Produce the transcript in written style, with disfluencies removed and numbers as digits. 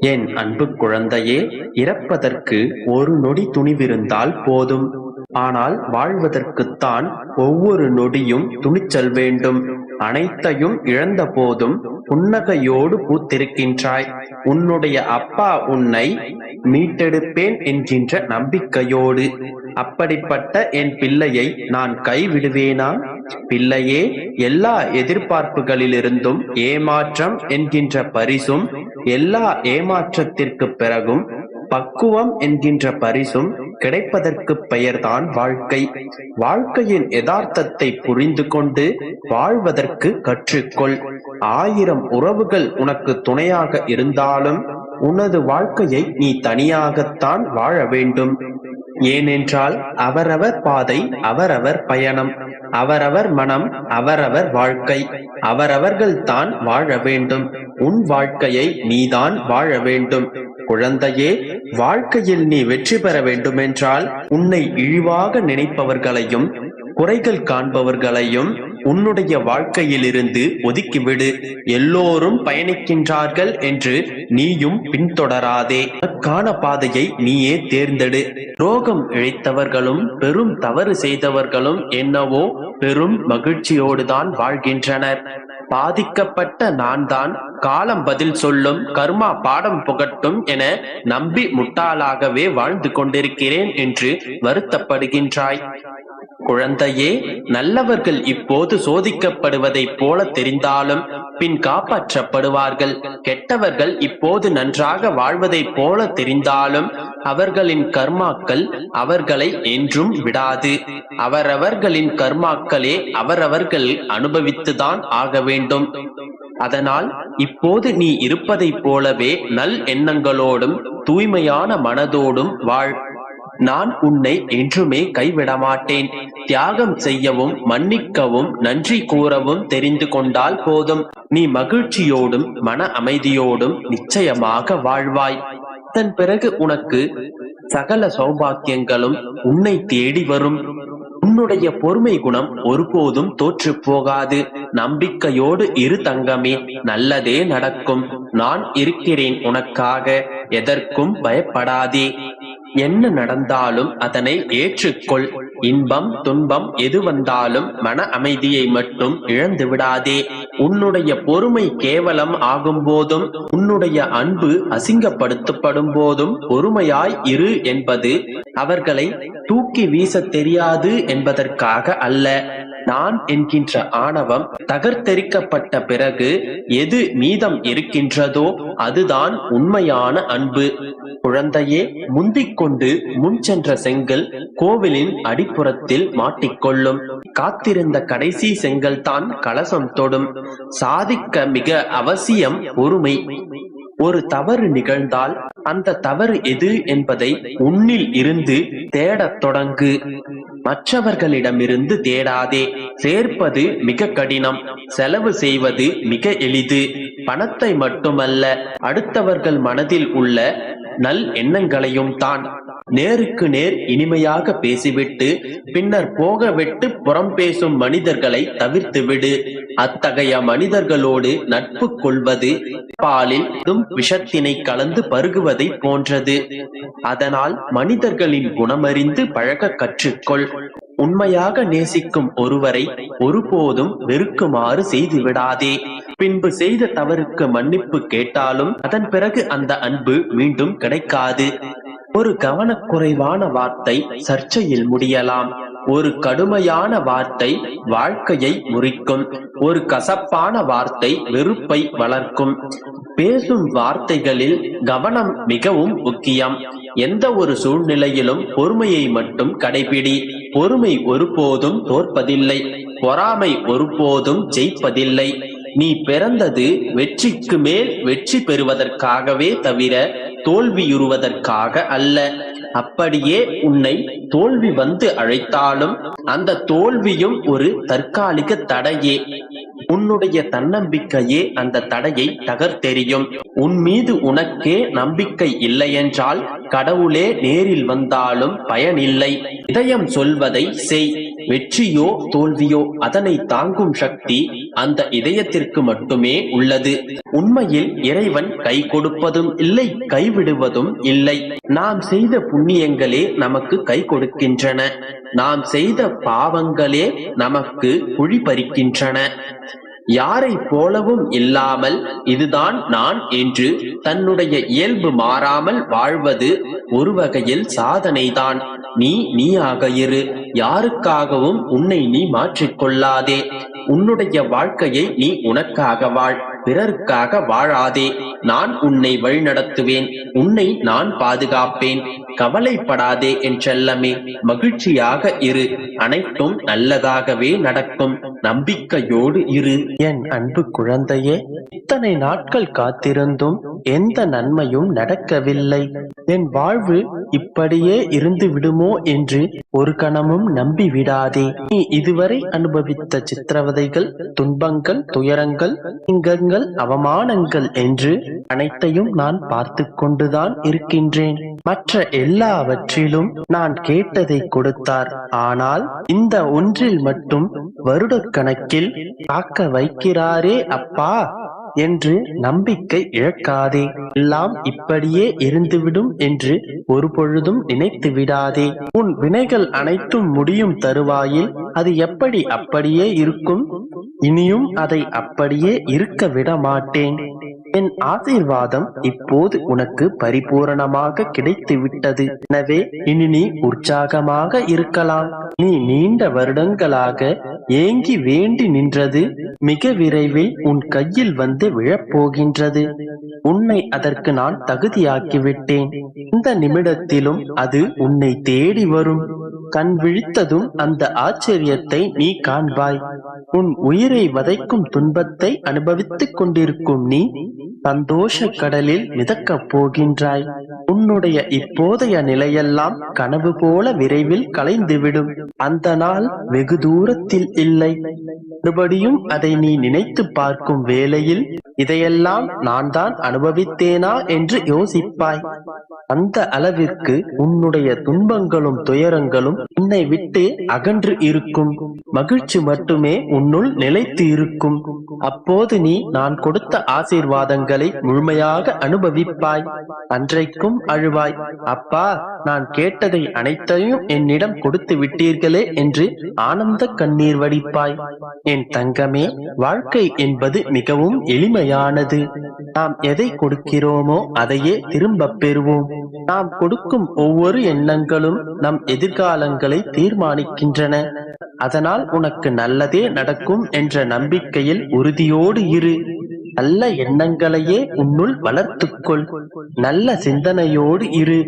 என் அன்பு குழந்தையே, இறப்பதற்கு ஒரு நொடி துணிவிருந்தால் போதும். ஆனால் வாழ்வதற்குத்தான் ஒவ்வொரு நொடியும் துணிச்சல் வேண்டும். அனைத்தையும் இழந்த போதும் புன்னகையோடு பூத்திருக்கின்றாய். உன்னுடைய அப்பா உன்னை மீட்டெடுப்பேன் என்கின்ற நம்பிக்கையோடு. அப்படிப்பட்ட என் பிள்ளையை நான் கைவிடுவேனா? பிள்ளையே, எல்லா எதிர்பார்ப்புகளிலிருந்தும் ஏமாற்றம் என்கின்ற பரிசும், எல்லா ஏமாற்றத்திற்கு பிறகும் பக்குவம் என்கின்ற பரிசும் கிடைப்பதற்கு பெயர்தான் வாழ்க்கை. வாழ்க்கையின் யதார்த்தத்தை புரிந்து கொண்டு வாழ்வதற்கு கற்றுக்கொள். 1000 உறவுகள் உனக்கு துணையாக இருந்தாலும் உனது வாழ்க்கையை நீ தனியாகத்தான் வாழ வேண்டும். ஏனென்றால் அவரவர் பாதை, அவரவர் பயணம், அவரவர் மனம், அவரவர் வாழ்க்கை. அவரவர்கள் தான் வாழ வேண்டும். உன் வாழ்க்கையை நீதான் வாழ வேண்டும். குழந்தையே, வாழ்க்கையில் நீ வெற்றி பெற வேண்டுமென்றால் உன்னை இழிவாக நினைப்பவர்களையும் குறைகள் காண்பவர்களையும் உன்னுடைய வாழ்க்கையிலிருந்து ஒதுக்கிவிடு. எல்லோரும் பயணிக்கின்றார்கள் என்று நீயும் பின்தொடராதே. உனக்கான பாதையை நீயே தேர்ந்தெடு. ரோகம் இழைத்தவர்களும் பெரும் தவறு செய்தவர்களும் என்னவோ பெரும் மகிழ்ச்சியோடுதான் வாழ்கின்றனர். பாதிக்கப்பட்ட நான் தான் காலம் பதில் சொல்லும், கர்மா பாடம் புகட்டும் என நம்பி முட்டாளாகவே வாழ்ந்து கொண்டிருக்கிறேன் என்று வருத்தப்படுகின்றாய். குழந்தையே, நல்லவர்கள் இப்போது சோதிக்கப்படுவதைப் போல தெரிந்தாலும் பின் காப்பாற்றப்படுவார்கள். கெட்டவர்கள் இப்போது நன்றாக வாழ்வதைப் போல தெரிந்தாலும் அவர்களின் கர்மாக்கள் அவர்களை என்றும் விடாது. அவரவர்களின் கர்மாக்களே அவரவர்கள் அனுபவித்துதான் ஆக வேண்டும். அதனால் இப்போது நீ இருப்பதைப் போலவே நல் எண்ணங்களோடும் தூய்மையான மனதோடும் வாழ். நான் உன்னை என்றுமே கைவிட மாட்டேன். தியாகம் செய்யவும் மன்னிக்கவும் நன்றி கூறவும் தெரிந்து கொண்டால் போதும். நீ மகிழ்ச்சியோடும் மன அமைதியோடும் நிச்சயமாக வாழ்வாய். அதன் பிறகு உனக்கு சகல சௌபாக்கியங்களும் உன்னை தேடி வரும். உன்னுடைய பொறுமை குணம் ஒருபோதும் தோற்று போகாது. நம்பிக்கையோடு இரு தங்கமே, நல்லதே நடக்கும். நான் இருக்கிறேன் உனக்காக. எதற்கும் பயப்படாதே. என்ன நடந்தாலும் அதனை ஏற்றுக்கொள். இன்பம் துன்பம் எது வந்தாலும் மன அமைதியை மட்டும் இழந்து விடாதே. உன்னுடைய பொறுமை கேவலம் ஆகும் போதும் உன்னுடைய அன்பு அசிங்கப்படுத்தப்படும் போதும் பொறுமையாய் இரு என்பது அவர்களை தூக்கி வீச தெரியாது என்பதற்காக அல்ல. நான் என்கின்ற ஆணவம் தகர்த்தெரிக்கப்பட்ட பிறகு எது மீதம் இருக்கின்றதோ அதுதான் உண்மையான அன்பு. குழந்தையே, முந்திக் கொண்டு முன் சென்ற செங்கல் கோவிலின் அடிப்புறத்தில் மாட்டிக்கொள்ளும். காத்திருந்த கடைசி செங்கல் தான் கலசம் தொடும். சாதிக்க மிக அவசியம் பொறுமை. ஒரு தவறு நிகழ்ந்தால் அந்த தவறு எது என்பதை உன்னில் இருந்து தேடத் தொடங்கு. மற்றவர்களிடமிருந்து தேடாதே. சேர்ப்பது மிக கடினம், செலவு செய்வது மிக எளிது. பணத்தை மட்டுமல்ல, அடுத்தவர்கள் மனதில் உள்ள நல் எண்ணங்களையும் தான். நேருக்கு நேர் இனிமையாக பேசிவிட்டு பின்னர் போக விட்டு புறம் பேசும் மனிதர்களை தவிர்த்து விடு. அத்தகைய மனிதர்களோடு நட்பு கொள்வது பாலில் விஷத்தினை கலந்து பருகுவதை போன்றது. அதனால் மனிதர்களின் குணமறிந்து பழக கற்றுக்கொள். உண்மையாக நேசிக்கும் ஒருவரை ஒருபோதும் வெறுக்குமாறு செய்து விடாதே. பின்பு செய்த தவறுக்கு மன்னிப்பு கேட்டாலும் அதன் பிறகு அந்த அன்பு மீண்டும் கிடைக்காது. ஒரு கவனக்குறைவான வார்த்தை சர்ச்சையில் முடியலாம். ஒரு கடுமையான வார்த்தை வாழ்க்கையை முறிக்கும். ஒரு கசப்பான வார்த்தை வெறுப்பை வளர்க்கும். பேசும் வார்த்தைகளில் கவனம் மிகவும் முக்கியம். எந்த ஒரு சூழ்நிலையிலும் பொறுமையை மட்டும் கடைபிடி. பொறுமை ஒருபோதும் தோற்பதில்லை. பொறாமை ஒருபோதும் ஜெயிப்பதில்லை. நீ பிறந்தது வெற்றிக்கு மேல் வெற்றி பெறுவதற்காகவே தவிர தோல்வியுறுவதற்காக அல்ல. அப்படியே உன்னை தோல்வி வந்து அழைத்தாலும் அந்த தோல்வியும் ஒரு தற்காலிக தடையே. உன்னுடைய தன்னம்பிக்கையே அந்த தடையை தகர்த்தெறியும். உன் மீது உனக்கே நம்பிக்கை இல்லை என்றால் கடவுளே நேரில் வந்தாலும் பயனில்லை. இதயம் சொல்வதை செய். வெற்றியோ தோல்வியோ அதனை தாங்கும் சக்தி அந்த இதயத்திற்கு மட்டுமே உள்ளது. உண்மையில் இறைவன் கை கொடுப்பதும் இல்லை, கைவிடுவதும் இல்லை. நாம் செய்த புண்ணியங்களே நமக்கு கை கொடுக்கின்றன, நாம் செய்த பாவங்களே நமக்கு குழி பறிக்கின்றன. யாரை போலவும் இல்லாமல் இதுதான் நான் என்று தன்னுடைய இயல்பு மாறாமல் வாழ்வது ஒரு வகையில் சாதனைதான். நீயாக இரு, யாருக்காகவும் உன்னை நீ மாற்றிக்கொள்ளாதே. உன்னுடைய வாழ்க்கையை நீ உனக்காக வாழ், பிறருக்காக வாழாதே. நான் உன்னை வழிநடத்துவேன், உன்னை நான் பாதுகாப்பேன். கவலைப்படாதே என் செல்லமே, மகிழ்ச்சியாக இரு, அனைத்தும் நல்லதாகவே நடக்கும். நம்பிக்கையோடு இரு. என் அன்பு குழந்தையே, இத்தனை நாட்கள் காத்திருந்தும் எந்த நன்மையும் நடக்கவில்லை. என் வாழ்வு இப்படியே இருந்து விடுமோ என்று ஒரு கணமும் நம்பி விடாதே. நீ இதுவரை அனுபவித்த சித்திரவதைகள், துன்பங்கள், துயரங்கள், இங்கங்கள், அவமானங்கள் என்று அனைத்தையும் நான் பார்த்து கொண்டுதான் இருக்கின்றேன். மற்ற எல்லாவற்றிலும் நான் கேட்டதை கொடுத்தார். ஆனால் இந்த ஒன்றில் மட்டும் வருடக்கணக்கில் காக்க வைக்கிறாரே அப்பா என்று நம்பிக்கை இழக்காதே. எல்லாம் இப்படியே இருந்துவிடும் என்று ஒரு பொழுதும் நினைத்து விடாதே. உன் வினைகள் அனைத்தும் முடியும் தருவாயில் அது எப்படி அப்படியே இருக்கும்? இனியும் அதை அப்படியே இருக்க விட மாட்டேன். என் ஆசீர்வாதம் இப்போது உனக்கு பரிபூரணமாக கிடைத்து விட்டது. எனவே இனி நீ உற்சாகமாக இருக்கலாம். நீ நீண்ட வருடங்களாக ஏங்கி வேண்டி நின்றது மிக விரைவில் உன் கையில் வந்து விழப்போகின்றது. உன்னை அதற்கு நான் தகுதியாக்கிவிட்டேன். இந்த நிமிடத்திலும் அது உன்னை தேடி வரும். கண் விழித்ததும் அந்த ஆச்சரியத்தை நீ காண்பாய். உன் உயிரை வதைக்கும் துன்பத்தை அனுபவித்துக் கொண்டிருக்கும் நீ சந்தோஷ கடலில் மிதக்கப் போகின்றாய். உன்னுடைய இப்போதைய நிலையெல்லாம் கனவு போல விரைவில் கலைந்துவிடும். அந்த நாள் வெகு தூரத்தில் இல்லை. மறுபடியும் அதை நீ நினைத்து பார்க்கும் வேளையில் இதையெல்லாம் நான் தான் அனுபவித்தேனா என்று யோசிப்பாய். அந்த அளவிற்கு உன்னுடைய துன்பங்களும் துயரங்களும் உன்னை விட்டு அகன்று இருக்கும். மகிழ்ச்சி மட்டுமே உன்னுள் நிலைத்து இருக்கும். அப்போது நீ நான் கொடுத்த ஆசீர்வாதங்களை முழுமையாக அனுபவிப்பாய். அன்றைக்கும் அழுவாய், அப்பா நான் கேட்டதை அனைத்தையும் என்னிடம் கொடுத்து விட்டீர்களே என்று ஆனந்த கண்ணீர் வடிப்பாய். என் தங்கமே, வாழ்க்கை என்பது மிகவும் எளிமையானது. நாம் எதை கொடுக்கிறோமோ அதையே திரும்ப பெறுவோம். நாம் கொடுக்கும் ஒவ்வொரு எண்ணங்களும் நம் எதிர்காலங்களை தீர்மானிக்கின்றன. அதனால் உனக்கு நல்லதே நடக்கும் என்ற நம்பிக்கையில் உறுதியோடு இரு. நல்ல எண்ணங்களையே உன்னுள் வளர்த்துக்கொள். நல்ல சிந்தனையோடு இரு.